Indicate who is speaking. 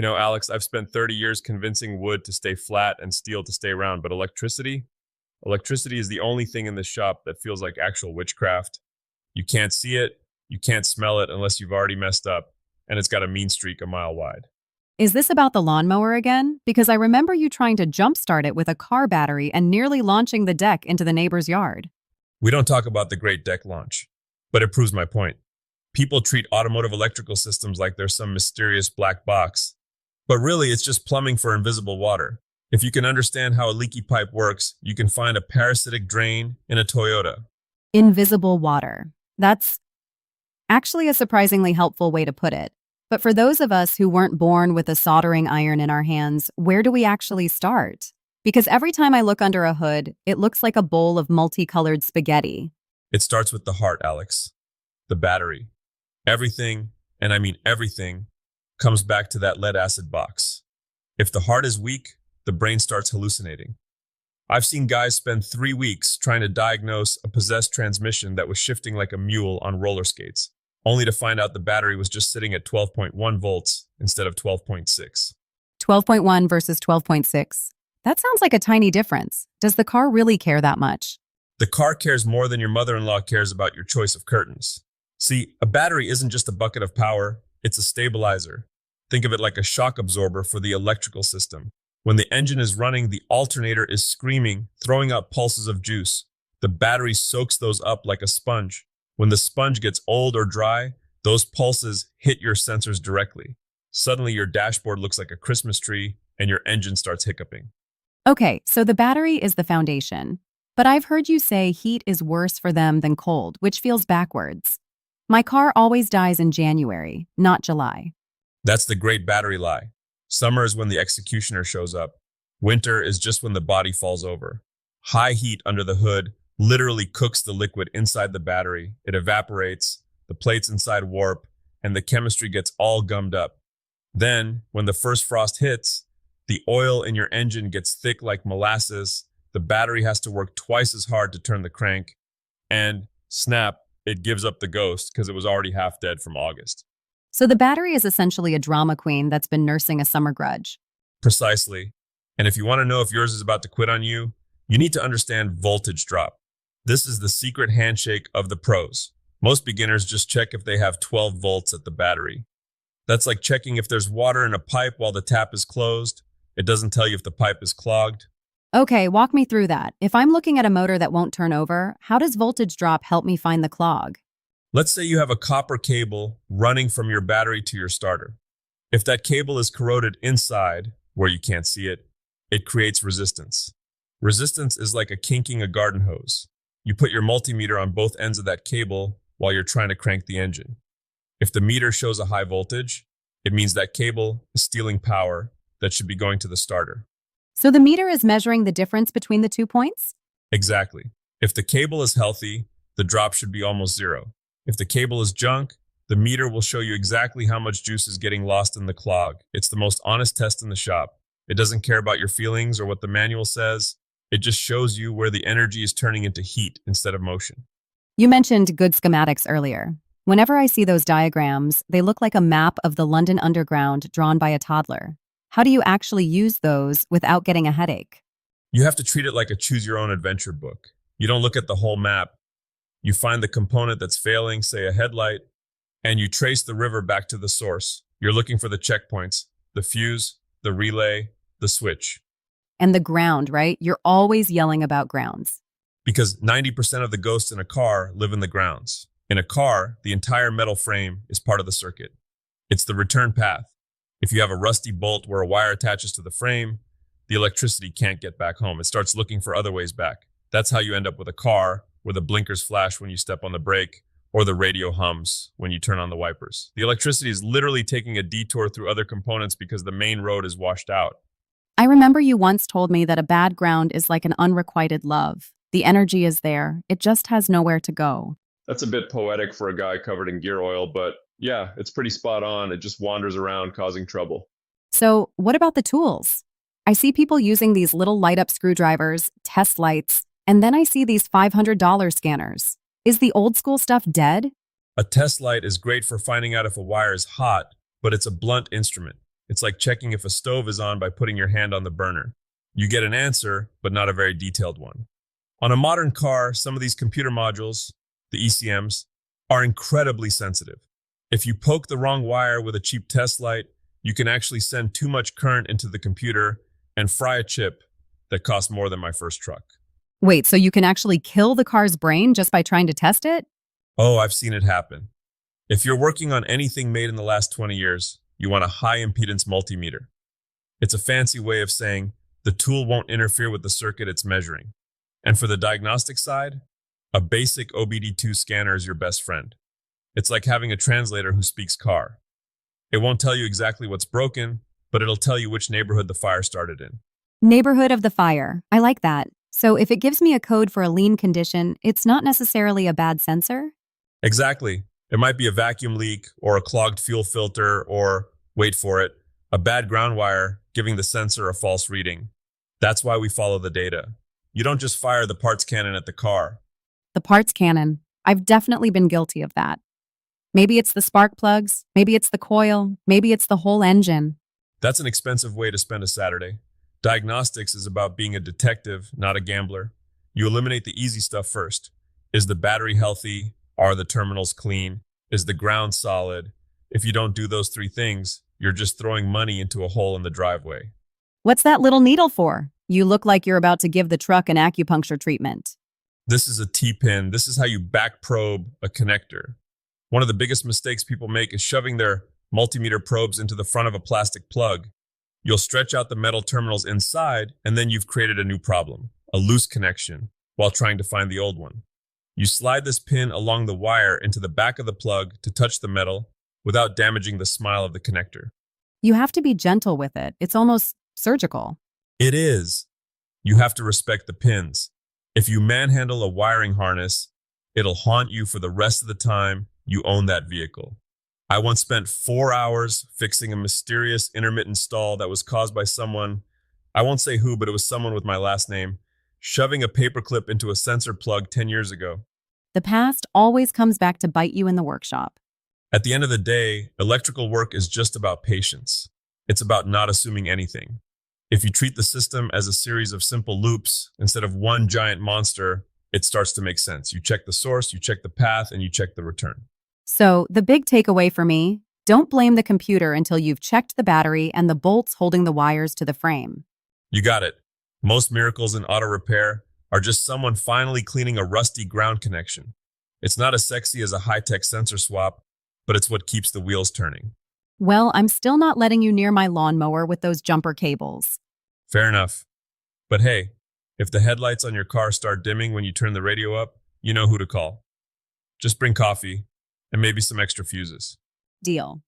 Speaker 1: Alex, I've spent 30 years convincing wood to stay flat and steel to stay round, but electricity is the only thing in this shop that feels like actual witchcraft. You can't see it, you can't smell it unless you've already messed up, and it's got a mean streak a mile wide.
Speaker 2: Is this about the lawnmower again? Because I remember you trying to jumpstart it with a car battery and nearly launching the deck into the neighbor's yard.
Speaker 1: We don't talk about the great deck launch, but it proves my point. People treat automotive electrical systems like they're some mysterious black box, but really it's just plumbing for invisible water. If you can understand how a leaky pipe works, you can find a parasitic drain in a Toyota.
Speaker 2: Invisible water. That's actually a surprisingly helpful way to put it. But for those of us who weren't born with a soldering iron in our hands, where do we actually start? Because every time I look under a hood, it looks like a bowl of multicolored spaghetti.
Speaker 1: It starts with the heart, Alex. The battery. Everything, and I mean everything, comes back to that lead acid box. If the heart is weak, the brain starts hallucinating. I've seen guys spend 3 weeks trying to diagnose a possessed transmission that was shifting like a mule on roller skates, only to find out the battery was just sitting at 12.1 volts instead of 12.6.
Speaker 2: 12.1 versus 12.6. That sounds like a tiny difference. Does the car really care that much?
Speaker 1: The car cares more than your mother-in-law cares about your choice of curtains. See, a battery isn't just a bucket of power, it's a stabilizer. Think of it like a shock absorber for the electrical system. When the engine is running, the alternator is screaming, throwing out pulses of juice. The battery soaks those up like a sponge. When the sponge gets old or dry, those pulses hit your sensors directly. Suddenly, your dashboard looks like a Christmas tree, and your engine starts hiccuping.
Speaker 2: Okay, so the battery is the foundation. But I've heard you say heat is worse for them than cold, which feels backwards. My car always dies in January, not July.
Speaker 1: That's the great battery lie. Summer is when the executioner shows up. Winter is just when the body falls over. High heat under the hood literally cooks the liquid inside the battery. It evaporates, the plates inside warp, and the chemistry gets all gummed up. Then, when the first frost hits, the oil in your engine gets thick like molasses, the battery has to work twice as hard to turn the crank, and snap, it gives up the ghost because it was already half dead from August.
Speaker 2: So the battery is essentially a drama queen that's been nursing a summer grudge.
Speaker 1: Precisely. And if you want to know if yours is about to quit on you, you need to understand voltage drop. This is the secret handshake of the pros. Most beginners just check if they have 12 volts at the battery. That's like checking if there's water in a pipe while the tap is closed. It doesn't tell you if the pipe is clogged.
Speaker 2: Okay, walk me through that. If I'm looking at a motor that won't turn over, how does voltage drop help me find the clog?
Speaker 1: Let's say you have a copper cable running from your battery to your starter. If that cable is corroded inside, where you can't see it, it creates resistance. Resistance is like a kinking a garden hose. You put your multimeter on both ends of that cable while you're trying to crank the engine. If the meter shows a high voltage, it means that cable is stealing power that should be going to the starter.
Speaker 2: So the meter is measuring the difference between the 2 points?
Speaker 1: Exactly. If the cable is healthy, the drop should be almost zero. If the cable is junk, the meter will show you exactly how much juice is getting lost in the clog. It's the most honest test in the shop. It doesn't care about your feelings or what the manual says. It just shows you where the energy is turning into heat instead of motion.
Speaker 2: You mentioned good schematics earlier. Whenever I see those diagrams, they look like a map of the London Underground drawn by a toddler. How do you actually use those without getting a headache?
Speaker 1: You have to treat it like a choose-your-own-adventure book. You don't look at the whole map. You find the component that's failing, say a headlight, and you trace the river back to the source. You're looking for the checkpoints, the fuse, the relay, the switch.
Speaker 2: And the ground, right? You're always yelling about grounds.
Speaker 1: Because 90% of the ghosts in a car live in the grounds. In a car, the entire metal frame is part of the circuit. It's the return path. If you have a rusty bolt where a wire attaches to the frame, the electricity can't get back home. It starts looking for other ways back. That's how you end up with a car where the blinkers flash when you step on the brake or the radio hums when you turn on the wipers. The electricity is literally taking a detour through other components because the main road is washed out.
Speaker 2: I remember you once told me that a bad ground is like an unrequited love. The energy is there. It just has nowhere to go.
Speaker 3: That's a bit poetic for a guy covered in gear oil, but yeah, it's pretty spot on. It just wanders around causing trouble.
Speaker 2: So what about the tools? I see people using these little light-up screwdrivers, test lights, and then I see these $500 scanners. Is the old school stuff dead?
Speaker 1: A test light is great for finding out if a wire is hot, but it's a blunt instrument. It's like checking if a stove is on by putting your hand on the burner. You get an answer, but not a very detailed one. On a modern car, some of these computer modules, the ECMs, are incredibly sensitive. If you poke the wrong wire with a cheap test light, you can actually send too much current into the computer and fry a chip that costs more than my first truck.
Speaker 2: Wait, so you can actually kill the car's brain just by trying to test it?
Speaker 1: Oh, I've seen it happen. If you're working on anything made in the last 20 years, you want a high impedance multimeter. It's a fancy way of saying the tool won't interfere with the circuit it's measuring. And for the diagnostic side, a basic OBD2 scanner is your best friend. It's like having a translator who speaks car. It won't tell you exactly what's broken, but it'll tell you which neighborhood the fire started in.
Speaker 2: Neighborhood of the fire. I like that. So if it gives me a code for a lean condition, it's not necessarily a bad sensor?
Speaker 1: Exactly. It might be a vacuum leak or a clogged fuel filter or, wait for it, a bad ground wire giving the sensor a false reading. That's why we follow the data. You don't just fire the parts cannon at the car.
Speaker 2: The parts cannon. I've definitely been guilty of that. Maybe it's the spark plugs, maybe it's the coil, maybe it's the whole engine.
Speaker 1: That's an expensive way to spend a Saturday. Diagnostics is about being a detective, not a gambler. You eliminate the easy stuff first. Is the battery healthy? Are the terminals clean? Is the ground solid? If you don't do those three things, you're just throwing money into a hole in the driveway.
Speaker 2: What's that little needle for? You look like you're about to give the truck an acupuncture treatment.
Speaker 1: This is a T-pin. This is how you back probe a connector. One of the biggest mistakes people make is shoving their multimeter probes into the front of a plastic plug. You'll stretch out the metal terminals inside, and then you've created a new problem, a loose connection, while trying to find the old one. You slide this pin along the wire into the back of the plug to touch the metal without damaging the smile of the connector.
Speaker 2: You have to be gentle with it. It's almost surgical.
Speaker 1: It is. You have to respect the pins. If you manhandle a wiring harness, it'll haunt you for the rest of the time you own that vehicle. I once spent 4 hours fixing a mysterious intermittent stall that was caused by someone, I won't say who, but it was someone with my last name, shoving a paperclip into a sensor plug 10 years ago.
Speaker 2: The past always comes back to bite you in the workshop.
Speaker 1: At the end of the day, electrical work is just about patience. It's about not assuming anything. If you treat the system as a series of simple loops instead of one giant monster, it starts to make sense. You check the source, you check the path, and you check the return.
Speaker 2: So, the big takeaway for me, don't blame the computer until you've checked the battery and the bolts holding the wires to the frame.
Speaker 1: You got it. Most miracles in auto repair are just someone finally cleaning a rusty ground connection. It's not as sexy as a high-tech sensor swap, but it's what keeps the wheels turning.
Speaker 2: Well, I'm still not letting you near my lawnmower with those jumper cables.
Speaker 1: Fair enough. But hey, if the headlights on your car start dimming when you turn the radio up, you know who to call. Just bring coffee and maybe some extra fuses.
Speaker 2: Deal.